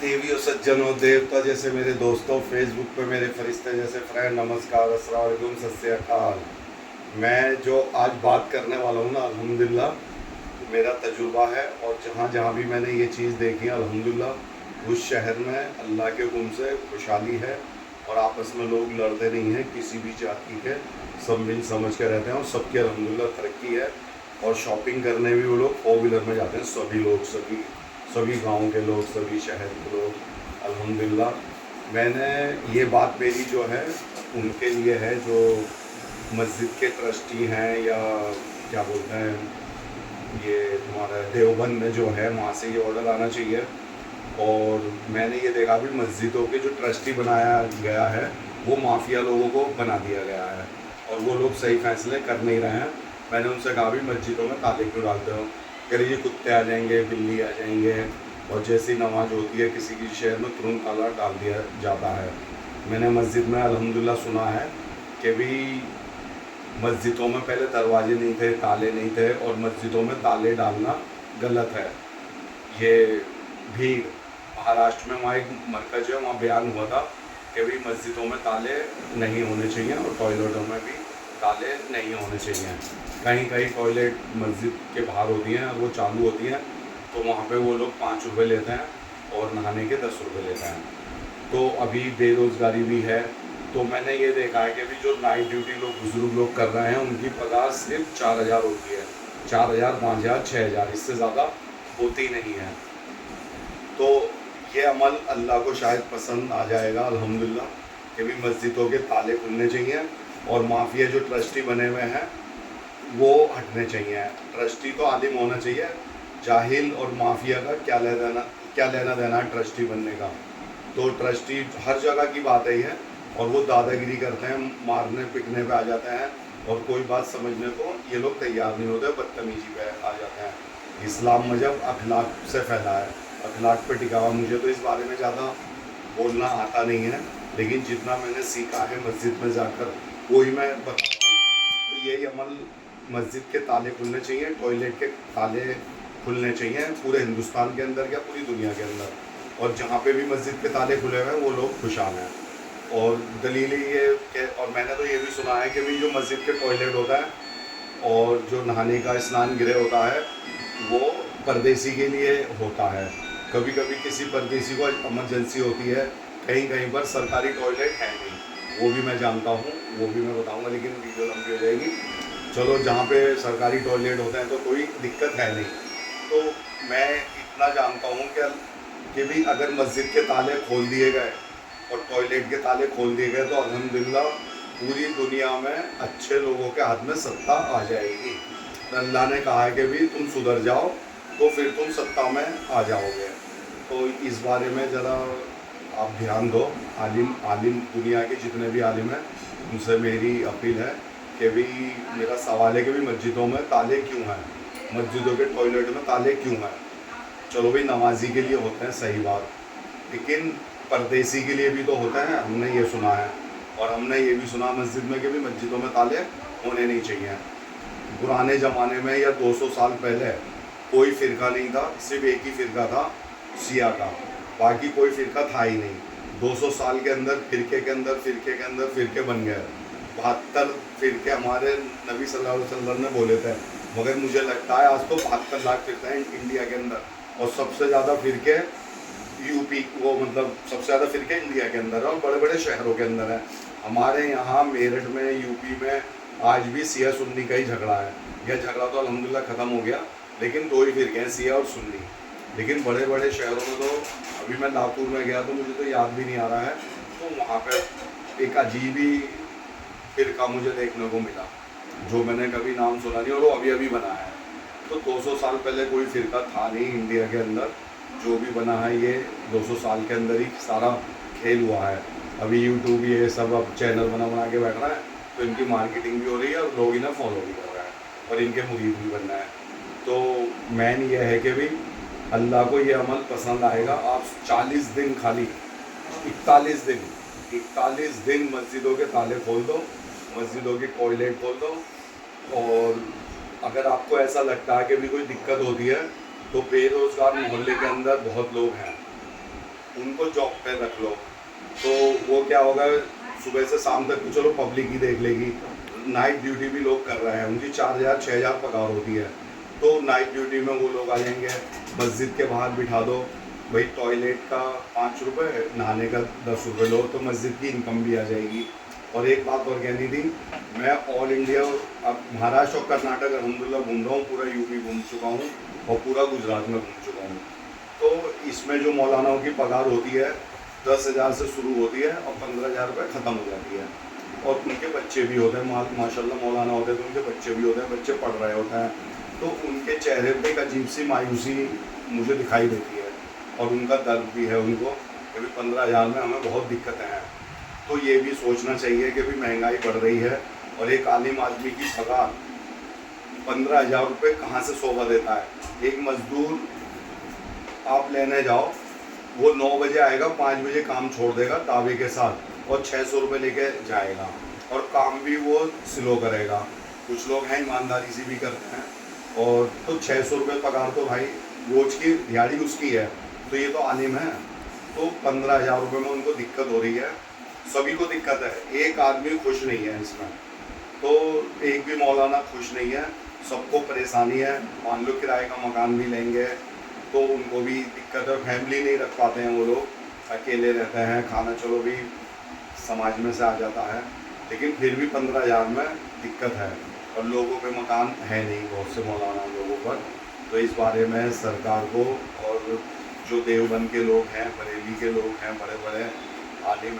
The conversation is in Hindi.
देवियों सज्जनों देवता जैसे मेरे दोस्तों, फेसबुक पे मेरे फरिश्ते जैसे फ्रेंड, नमस्कार, अस्सलाम वालेकुम, सत श्री अकाल। मैं जो आज बात करने वाला हूँ ना, अल्हम्दुलिल्लाह मेरा तजुर्बा है, और जहाँ जहाँ भी मैंने ये चीज़ देखी है अल्हम्दुलिल्लाह उस शहर में अल्लाह के हुक्म से खुशहाली है, और आपस में लोग लड़ते नहीं हैं किसी भी जाति के, सब मिल समझ के रहते हैं, और सबकी अल्हम्दुलिल्लाह तरक्की है। और शॉपिंग करने भी वो लोग 4 व्हीलर में जाते हैं, सभी लोग, सभी सभी गांव के लोग, सभी शहर के लोग, अल्हम्दुलिल्लाह। मैंने ये बात मेरी जो है उनके लिए है जो मस्जिद के ट्रस्टी हैं, या क्या बोलते हैं, ये तुम्हारा देवबंद में जो है वहाँ से ये ऑर्डर आना चाहिए। और मैंने ये देखा भी मस्जिदों के जो ट्रस्टी बनाया गया है वो माफिया लोगों को बना दिया गया है, और वो लोग सही फैसले कर नहीं रहे हैं। मैंने उनसे कहा भी मस्जिदों में ताले क्यों डालते हो, कह रही ये कुत्ते आ जाएंगे, बिल्ली आ जाएंगे, और जैसी नमाज होती है किसी की शहर में तुरंत ताला डाल दिया जाता है। मैंने मस्जिद में अल्हम्दुलिल्लाह सुना है कि भी मस्जिदों में पहले दरवाजे नहीं थे, ताले नहीं थे, और मस्जिदों में ताले डालना गलत है। ये भीड़ महाराष्ट्र में, वहाँ एक मरकज़ है, वहाँ बयान हुआ था कि भाई मस्जिदों में ताले नहीं होने चाहिए, और टॉयलेटों में भी ताले नहीं होने चाहिए। कहीं कहीं टॉयलेट मस्जिद के बाहर होती हैं और वो चालू होती हैं, तो वहाँ पे वो लोग 5 रुपये लेते हैं, और नहाने के 10 रुपये लेते हैं। तो अभी बेरोज़गारी भी है, तो मैंने ये देखा है कि अभी जो नाइट ड्यूटी लोग, बुज़ुर्ग लोग कर रहे हैं, उनकी पगार सिर्फ 4,000 होती है। 4,000, 5,000, 6,000, इससे ज़्यादा होती नहीं है। तो ये अमल अल्लाह को शायद पसंद आ जाएगा अल्हम्दुलिल्लाह, कि भी मस्जिदों के ताले खुलने चाहिए, और माफिया जो ट्रस्टी बने हुए हैं वो हटने चाहिए। ट्रस्टी तो आलिम होना चाहिए, जाहिल और माफिया का क्या लेना देना है ट्रस्टी बनने का। तो ट्रस्टी हर जगह की बात है ये, और वो दादागिरी करते हैं, मारने पिटने पे आ जाते हैं, और कोई बात समझने को ये लोग तैयार नहीं होते, बदतमीजी पे आ जाते हैं। इस्लाम मजहब अखलाक से फैला है, अखलाक पे टिका हुआ। मुझे तो इस बारे में ज़्यादा बोलना आता नहीं है, लेकिन जितना मैंने सीखा है मस्जिद में जाकर वही मैं बता रहा हूँ। तो यही अमल, मस्जिद के ताले खुलने चाहिए, टॉयलेट के ताले खुलने चाहिए पूरे हिंदुस्तान के अंदर या पूरी दुनिया के अंदर, और जहाँ पे भी मस्जिद के ताले खुले हुए हैं वो लोग खुशहाल हैं। और दलील ये कि, और मैंने तो ये भी सुना है कि भी जो मस्जिद के टॉयलेट होता है और जो नहाने का स्नान गृह होता है वो परदेसी के लिए होता है। कभी कभी किसी परदेसी को इमरजेंसी होती है, कहीं कहीं पर सरकारी टॉयलेट है नहीं, वो भी मैं जानता हूँ, वो भी मैं बताऊँगा, लेकिन वीडियो लंबी हो जाएगी। चलो, जहाँ पे सरकारी टॉयलेट होते हैं तो कोई दिक्कत है नहीं। तो मैं इतना जानता हूँ कि भी अगर मस्जिद के ताले खोल दिए गए और टॉयलेट के ताले खोल दिए गए तो अल्हम्दुलिल्लाह पूरी दुनिया में अच्छे लोगों के हाथ में सत्ता आ जाएगी। अल्लाह ने कहा है कि भी तुम सुधर जाओ तो फिर तुम सत्ता में आ जाओगे। तो इस बारे में ज़रा आप ध्यान दो। आलिम आलिम दुनिया के जितने भी आलिम हैं उनसे मेरी अपील है कि भी, मेरा सवाल है कि भी मस्जिदों में ताले क्यों हैं, मस्जिदों के टॉयलेट में ताले क्यों हैं। चलो भाई, नमाजी के लिए होते हैं, सही बात, लेकिन परदेसी के लिए भी तो होता है, हमने ये सुना है। और हमने ये भी सुना मस्जिद में कि भी मस्जिदों में ताले होने नहीं चाहिए। पुराने ज़माने में या 200 साल पहले कोई फ़िरका नहीं था, सिर्फ एक ही फ़िरका था, शिया का, बाकी कोई फ़िरका था ही नहीं। 200 साल के अंदर फ़िरके के अंदर फ़िरके बन गए। 72 फ़िरके हमारे नबी सल्लल्लाहु अलैहि वसल्लम ने बोले थे, मगर मुझे लगता है आज तो 72 लाख फ़िरके हैं इंडिया के अंदर, और सबसे ज़्यादा फ़िरके यूपी, वो मतलब सबसे ज़्यादा फ़िरके इंडिया के अंदर है, और बड़े बड़े शहरों के अंदर है। हमारे यहाँ मेरठ में, यूपी में आज भी सिया सुन्नी का ही झगड़ा है। यह झगड़ा तो अल्हम्दुलिल्लाह ख़त्म हो गया, लेकिन 2 ही फ़िरके हैं, सिया और सुन्नी। लेकिन बड़े बड़े शहरों में तो, अभी मैं लातूर में गया तो मुझे तो याद भी नहीं आ रहा है, तो वहाँ पर एक अजीब ही फ़िरका मुझे देखने को मिला, जो मैंने कभी नाम सुना नहीं, और वो अभी अभी बना है। तो 200 साल पहले कोई फ़िरका था नहीं इंडिया के अंदर, जो भी बना है ये 200 साल के अंदर ही सारा खेल हुआ है। अभी यूट्यूब ये सब अब चैनल बना के बैठ रहा है, तो इनकी मार्केटिंग भी हो रही है और लोग इन्हें फॉलो भी कर रहे हैं, और इनके मुरीद भी बनना है। तो मेन ये है कि भाई अल्लाह को ये अमल पसंद आएगा। आप 40 दिन, खाली 41 दिन मस्जिदों के ताले खोल दो, मस्जिदों के टॉयलेट खोल दो। और अगर आपको ऐसा लगता है कि भी कोई दिक्कत होती है तो बेरोज़गार मोहल्ले के अंदर बहुत लोग हैं, उनको जॉब पे रख लो, तो वो क्या होगा, सुबह से शाम तक तो चलो पब्लिक ही देख लेगी, नाइट ड्यूटी भी लोग कर रहे हैं, उनकी 4,000 6,000 पगार होती है, तो नाइट ड्यूटी में वो लोग आ जाएंगे। मस्जिद के बाहर बिठा दो, भाई टॉयलेट का 5 रुपये, नहाने का 10 रुपये लो, तो मस्जिद की इनकम भी आ जाएगी। और एक बात और कहनी थी, मैं ऑल इंडिया, अब महाराष्ट्र और कर्नाटक अलहमदिल्ला घूम रहा हूँ, पूरा यूपी घूम चुका हूँ और पूरा गुजरात में घूम चुका हूँ। तो इसमें जो मौलानाओं की पगार होती है 10,000 से शुरू होती है और 15,000 रुपये ख़त्म हो जाती है। और उनके बच्चे भी होते हैं, माशाल्लाह मौलाना होते हैं तो उनके बच्चे भी होते हैं, बच्चे पढ़ रहे होते हैं, तो उनके चेहरे पे एक अजीब सी मायूसी मुझे दिखाई देती है और उनका दर्द भी है उनको कि भाई 15,000 में हमें बहुत दिक्कतें हैं। तो ये भी सोचना चाहिए कि भाई महंगाई बढ़ रही है और एक आलिम आदमी की पगार 15,000 रुपये कहाँ से शोभा देता है। एक मजदूर आप लेने जाओ, वो 9 बजे आएगा, 5 बजे काम छोड़ देगा दावे के साथ और 600 रुपये लेके जाएगा और काम भी वो स्लो करेगा। कुछ लोग हैं ईमानदारी से भी करते हैं, और तो 600 रुपये पगार तो भाई रोज की दिहाड़ी उसकी है, तो ये तो आलिम है। तो 15,000 रुपये में उनको दिक्कत हो रही है, सभी को दिक्कत है, एक आदमी खुश नहीं है इसमें, तो एक भी मौलाना खुश नहीं है, सबको परेशानी है। मान लो किराए का मकान भी लेंगे तो उनको भी दिक्कत है, फैमिली नहीं रख पाते हैं, वो लोग अकेले रहते हैं, खाना चलो भी समाज में से आ जाता है, लेकिन फिर भी 15,000 में दिक्कत है और लोगों पे मकान है नहीं, बहुत से मौलाना लोगों पर। तो इस बारे में सरकार को, और जो देवबंद के लोग हैं, बरेली के लोग हैं, बड़े बड़े आलिम